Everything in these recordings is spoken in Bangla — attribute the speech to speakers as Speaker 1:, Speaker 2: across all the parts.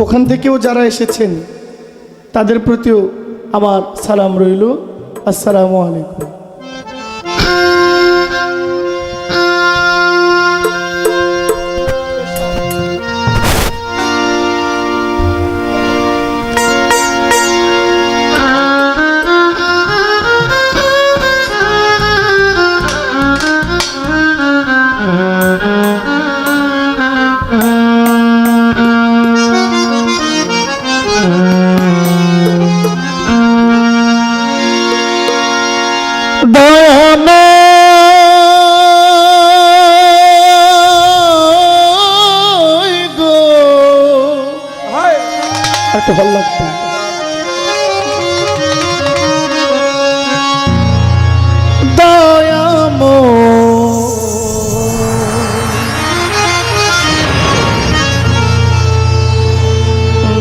Speaker 1: ওখান থেকেও যারা এসেছেন তাদের প্রতিও আমার সালাম রইল। আসসালামু আলাইকুম। ভালো লাগতো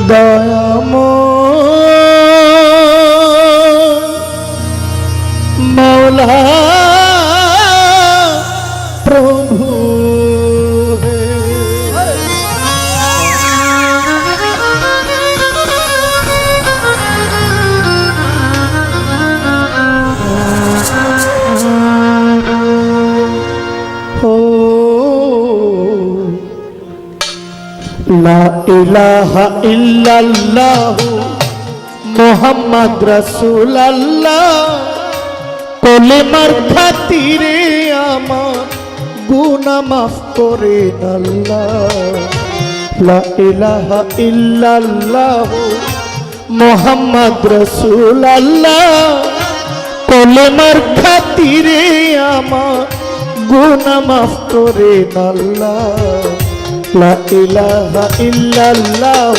Speaker 1: দয়ামো মৌলা প্রভু লা ইলাহা ইল্লাল্লাহ মুহাম্মদ রাসূলুল্লাহ কলেমার খাতিরে আমার গুনাহ মাফ করেন আল্লাহ। লা ইলাহা ইল্লাল্লাহ মুহাম্মদ রাসূলুল্লাহ কলেমার খাতিরে আমার গুনাহ মাফ করেন আল্লাহ। লা ইলাহা ইল্লাল্লাহ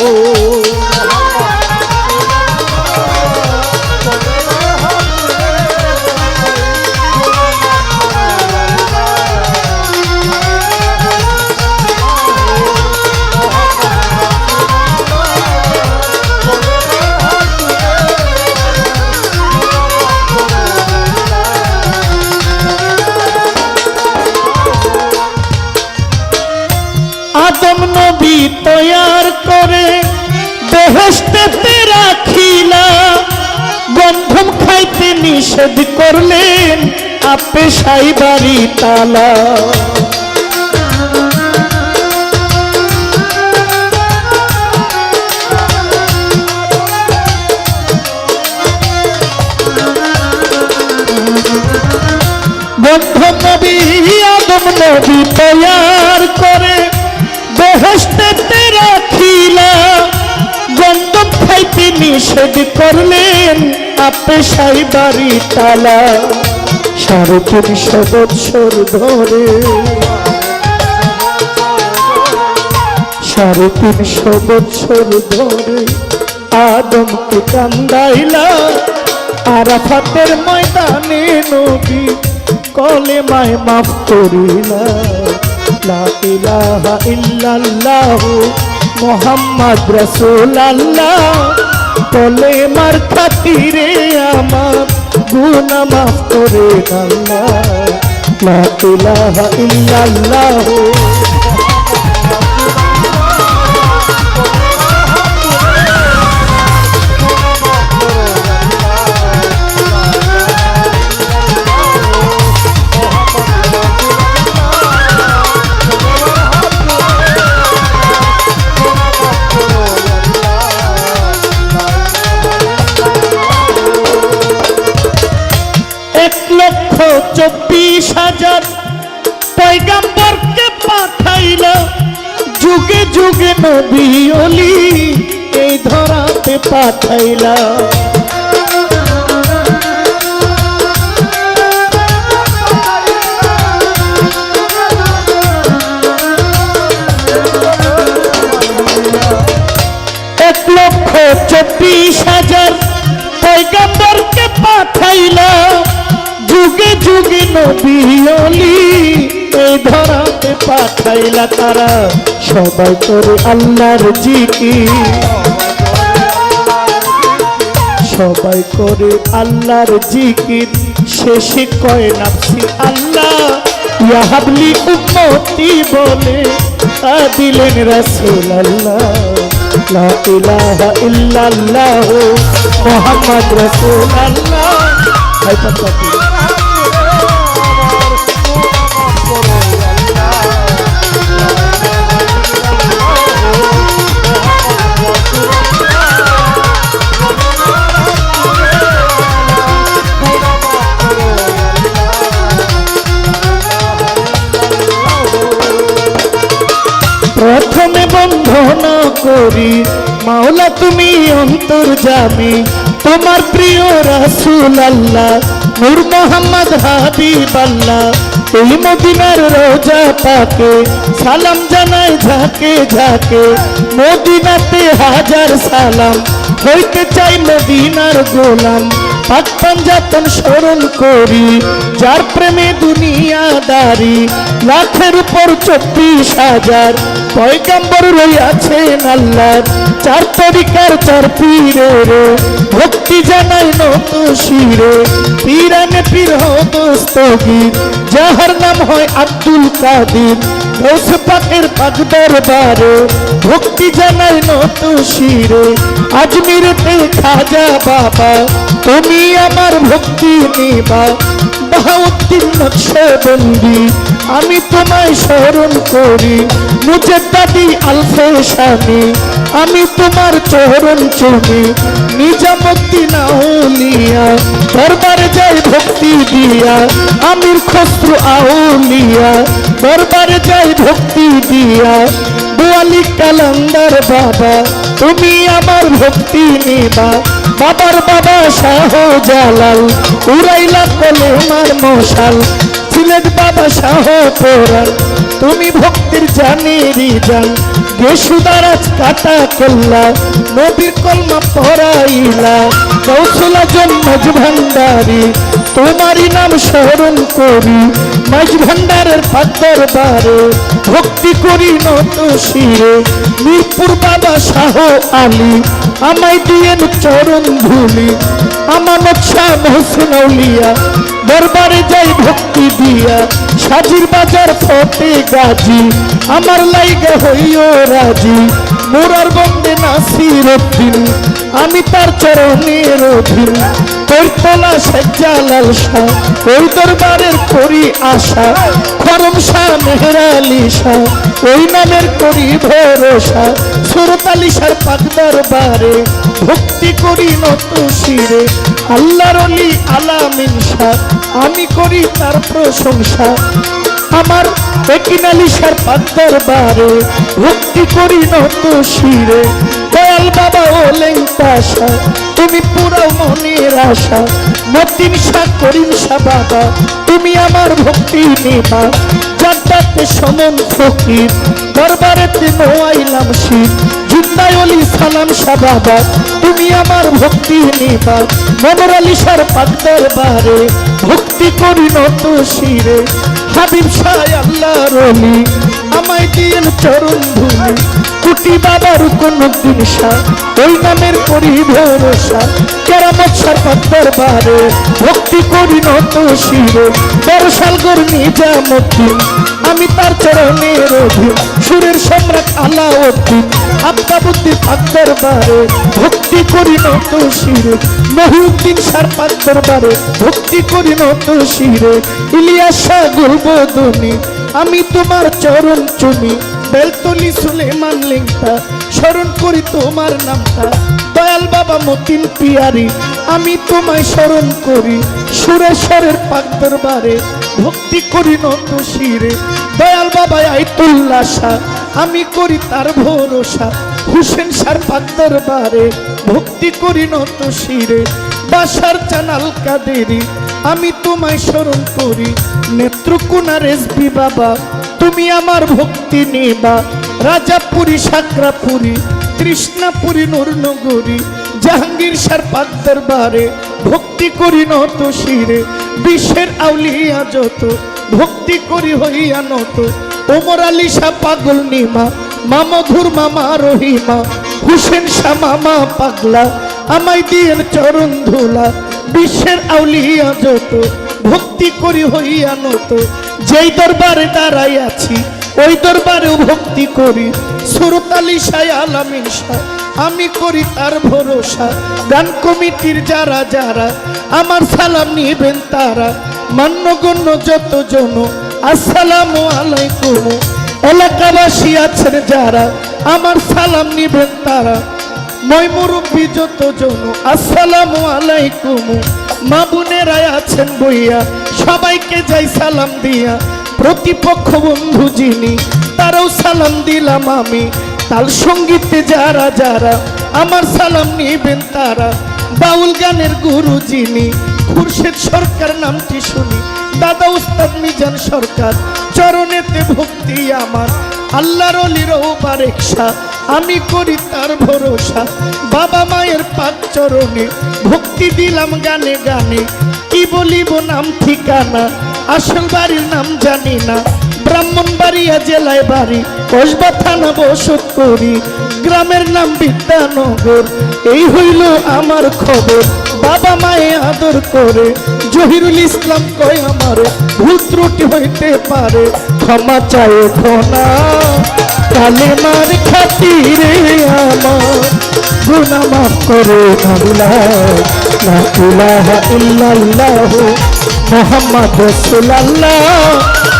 Speaker 1: আদম নবী তৈয়ার করে বেহেশতেতে রাখিলা, গন্ধম খাইতে নিষেধ করলেন আপে সাইবারি তালা। গন্ধম নবী আদম নবী তৈয়ার করে বেহেশতেতে রাখিলা, গন্ধম খাইতে নিষেধ করলেন আপে সাইবারি তালা। 350 বৎসর ধরে 350 বৎসর ধরে আদমকে কান্দাইলা, আরাফাতের ময়দানে নবী কলেমায় মাফ করিলা। লা ইলাহা ইল্লাল্লাহ মুহাম্মদ রাসূলুল্লাহ কলেমার খাতিরে আমার গুনাহ মাফ করেন আল্লাহ। লা ইলাহা ইল্লাল্লাহ পয়গম্বরকে পাঠাইলা, যুগে যুগে নবী ওলি এই ধরাতে পাঠাইলা। 1,24,000 পয়গম্বরকে পাঠাইলা, যুগে যুগে নবী ওলি এই ধরাতে পাঠাইলা। তারা সবাই করে আল্লাহর জিকির, সবাই করে আল্লাহর জিকির, শেষে কয় নাফসি আল্লাহ ইয়া হাবলি উম্মতি বলে দিলেন রাসূলুল্লাহ। লা ইলাহা ইল্লাল্লাহ মুহাম্মদ রাসূলুল্লাহ। হাই পাত্তাতি প্রথমে বন্ধনা করি মাওলা তুমি অন্তর্যামী, তোমার প্রিয় রাসূল আল্লাহ নূর মোহাম্মদ হাবিব আল্লাহ। এই মদিনার রোজা পাকে সালাম জানাই ঝাঁকে ঝাঁকে, মদিনাতে হাজার সালাম হইতে চাই মদিনার গোলাম। পাক পাঞ্জাতন স্মরণ করি যার প্রেমে দুনিয়াদারি, লাখের উপর 24,000 পয়গম্বর রইয়াছেন আল্লাহর। চার তরিকার চার পীরের ভক্তি জানাই নত শিরে, পীরানে পীর দস্তগীর যাহার নাম হয় আব্দুল কাদির। গৌস পাকের পাক দরবারে ভক্তি জানাই নত শিরে, আজমিরেতে খাজা বাবা তুমি আমার ভক্তি নিবা। বাহাউদ্দিন নকশবন্দি আমি তোমায় স্মরণ করি, মুজাদ্দিদি আলফে শানি আমি তোমার চরণ চুমি। নিজামুদ্দিন আউলিয়া দরবারে যাই ভক্তি দিয়া, আমির খসরু আউলিয়া দরবারে যাই ভক্তি দিয়া। বোয়ালি কালান্দার বাবা তুমি আমার ভক্তি নিবা। বাবার বাবা শাহ জালাল উড়াইলা কলেমার মশাল, সিলেট বাবা শাহ পোরাল তুমি ভক্তির জানেরি জান। বেসুদারাজ কাটা কেল্লা নবীর কলমা পড়াইলা, কৌশল আজম মাঝ ভান্ডারি তোমারই নাম স্মরণ করি। মাঝ ভান্ডারের পাক দরবারে ভক্তি করি নত শিরে, মিরপুর বাবা শাহ আলী আমায় দিয়েন চরণ ধুলি। আমানত শাহ মোহসিন আউলিয়া দরবারে যাই ভক্তি দিয়া, সাজির বাজার ফতে গাজী আমার লাইগা হইও রাজি। মোরার বন্দে নাসির উদ্দিন আমি তার চরণের অধীন। কৈতলা শেখ জালাল শাহ ওই দরবারের করি আশা, খরম শাহ মেহের আলী শাহ ওই নামের করি ভরসা। সুরত আলী শাহ পাক দরবারে ভক্তি করি নত শিরে, আল্লাহর অলি আলামিন শাহ আমি করি তার প্রশংসা। আমার বেকিন আলী শাহ পাক দরবারে ভক্তি করি নত শিরে, দয়াল বাবা ও লেংটাশা তুমি পুরো মনের আশা। মতিন শাহ করিম শাহ বাবা তুমি আমার ভক্তি নিবা। জান্নাতে সমন ফকির দরবারেতে নোয়াইলাম শিব, জিন্দায় অলি সালাম শাহ বাবা তুমি আমার ভক্তি নিবা। মনোর আলী শাহ পাক দরবারে ভক্তি করি নত শিরে, হাবিব শাহ আল্লাহর অলি আমায় দিয়েন চরণ ধুলি। কুটি বাবার কোনদিন শাহ ওই নামের করি ভরসা, কেরামত শাহ পাক দরবারে ভক্তি করি নত শিরে। বরশালগড় নিজামুদ্দিন আমি তার চরণের অধীন, সুরের সম্রাট আলাউদ্দিন আফতাবুদ্দিন পাক দরবারে ভক্তি করি নত শিরে। মহিউদ্দিন শাহ পাক দরবারে ভক্তি করি নত শিরে। ইলিয়াস শাহ গুলবদনি আমি তোমার চরণ চুমি, বেলতলি সুলেমান লেংটা স্মরণ করি তোমার নামটা। দয়াল বাবা মতিন পিয়ারি আমি তোমায় স্মরণ করি, সুরেশ্বরের পাক দরবারে ভক্তি করি নত শিরে। দয়াল বাবা আইতুল্লাহ শাহ আমি করি তার ভরসা, হুসেন শাহ পাক দরবারে ভক্তি করি নত শিরে। বাসার জানাল কাদেরি আমি তোমায় স্মরণ করি, নেত্রকোনা রেজবি বাবা তুমি আমার ভক্তি নিবা। রাজাপুরী সাকরাপুরী কৃষ্ণাপুরী নূরনগরী জাহাঙ্গীর শাহ পাক দরবারে ভক্তি করি নত শিরে। বিশ্বের আউলিয়া যত ভক্তি করি হইয়া নত, ওমর আলী শাহ পাগল নিমা মামধুর মামা রহিমা। হুসেন শাহ মামা পাগলা আমায় দিয়েন চরণ ধুলা। বিশ্বের আউলিয়া যত ভক্তি করি হইয়া নত, যেই দরবারে দাঁড়াই আছি ওই দরবারেও ভক্তি করি। সুরত আলী শাহ আলামিন শাহ আমি করি তার ভরসা। গান কমিটির যারা যারা আমার সালাম নিবেন তারা, মান্যগণ্য যতজন আসসালামু আলাইকুম। এলাকাবাসী আছেন যারা আমার সালাম নিবেন তারা, মই মুরব্বী যতজন আসসালামু আলাইকুম। মা বোনেরা আছেন বইয়া সবাইকে যাই সালাম দিয়া, প্রতিপক্ষ বন্ধু যিনি তারাও সালাম দিলাম আমি। তাল সঙ্গীতে যারা যারা আমার সালাম নিবেন তারা, বাউল গানের গুরু যিনি খুরশেদ সরকার নামটি শুনি, দাদা উস্তাদ মিজান সরকার চরণেতে ভক্তি আমার। আল্লাহর অলির বারেকশা আমি করি তার ভরসা, বাবা মায়ের পাক চরণে ভক্তি দিলাম গানে গানে। কি বলিব নাম ঠিকানা আসল বাড়ির নাম জানি না, ব্রাহ্মণবাড়িয়া জেলায় বাড়ি, কসবা থানা বসত করি, গ্রামের নাম বিদ্যানগর। এই হইল আমার খবর, বাবা মায়ে আদর করে। জহিরুল ইসলাম কয় আমারে ভুল ত্রুটি হইতে পারে, ক্ষমা চায় খোনা কালেমার খাতিরে আমার, গুনাহ মাফ করে আল্লাহ। লা ইলাহা ইল্লাল্লাহ মুহাম্মদ রাসূলুল্লাহ,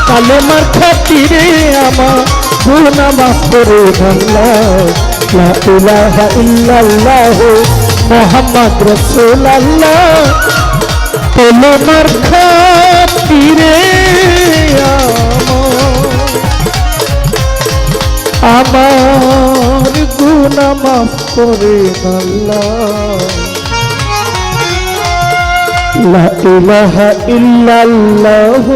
Speaker 1: কালেমার খাতিরে আমার গুনাহ মাফ করে আল্লাহ। লা ইলাহা ইল্লাল্লাহ মুহাম্মদ রাসূলুল্লাহ, কালেমার খাতিরে আমার গুনাহ মাফ করে আল্লাহ। লা ইলাহা ইল্লাল্লাহ